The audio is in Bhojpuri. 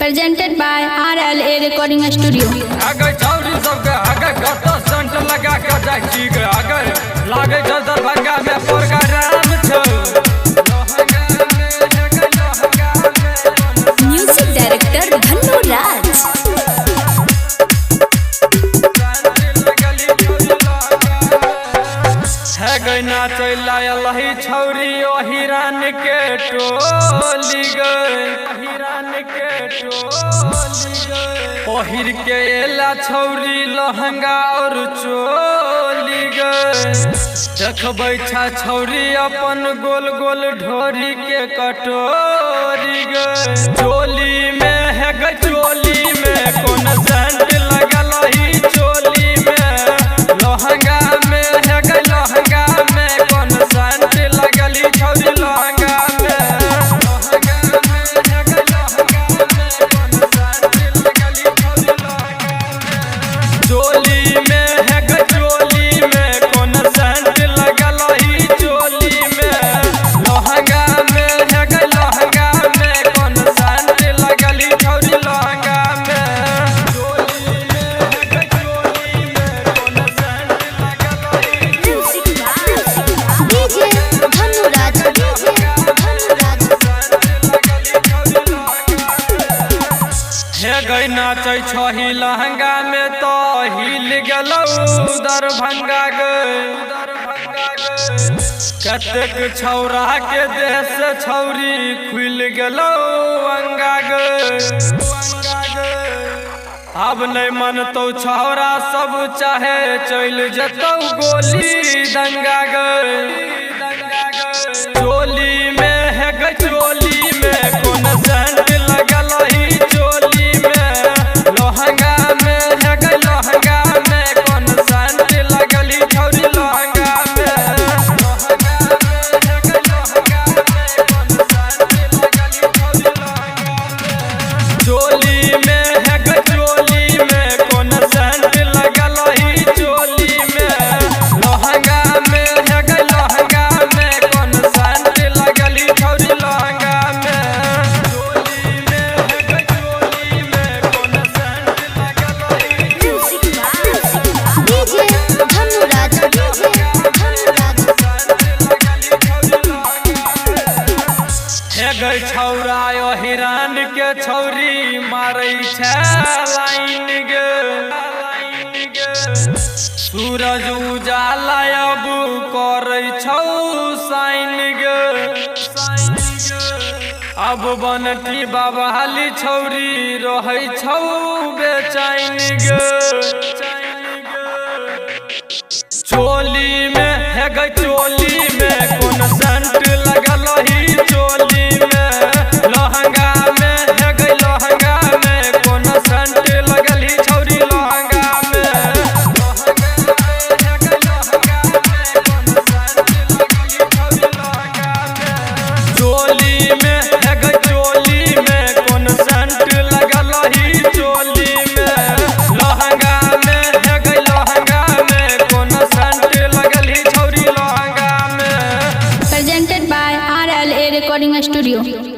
Presented by RLA Recording Studio. अगर छौरी सबके अगर कत संट लगा के जाय छी गे अगर लागे छ दरभंगा में प्रोग्राम छ Music Director Bhannu Raj. है गई नाचै लायलही छौरी ओ हिरान के टोली गई हिरान के टोली गई ओहिर के एला छौरी लहंगा और चोली गई देखबै छा छौरी अपन गोल गोल ढोरी के कटोरी गई चोली में है गई चोली में कोन सेंट लगल ही चोली में लहंगा में है गई लहंगा में कोन सेंट लगल ही छौरी लहंगा में लहंगा में है गई लहंगा में कोन सेंट लगल ही छौरी लहंगा में चोली में है गई चोली में कोन सेंट लगल ही चोली में लहंगा में है गई लहंगा में कोन सेंट लगल ही छौरी लहंगा में चोली में है गई चोली में कोन सेंट लगल ही Music by DJ Bhannu Raj. हे गई नाचै छही लहंगा में तो हिल गेलौ दरभंगा गई कतेक छौरा के देह से छौरी खुल गेलौ अंगा गई अब नहीं मनतौ छौरा सब चाहे चल जतौ गोली दंगा गई चोली में है गई चोली में कोन सेंट लगल ही चोली में लहंगा में है गई लहंगा में कोन सेंट लगल ही छौरी लहंगा में लहंगा में है गई लहंगा में कोन सेंट लगल ही छौरी लहंगा में चोली में है गई चोली में कोन सेंट लगल ही चोली में लहंगा में है गई लहंगा में कोन सेंट लगल ही छौरी लहंगा में चोली में है गई चोली में कोन सेंट लगल ही Music by DJ Bhannu Raj. हे गई छौरा ओ हिरान के छौरी मारै छै लाइन गे सूरज उजाला अब करै छौ साइन गे अब बनटी बाबाली छौरी रहै छौ बेचैन गे चोली में है गई चोली में कोन सेंट लगल ही चोली में लहंगा में है गई लहंगा में कोन सेंट लगल ही छौरी लहंगा में लहंगा में है गई लहंगा में कोन सेंट लगल ही छौरी लहंगा में चोली में है गई चोली में कोन सेंट लगल ही चोली में लहंगा में है गई लहंगा में कोन सेंट लगल ही छौरी लहंगा में Presented by RLA Recording Studio.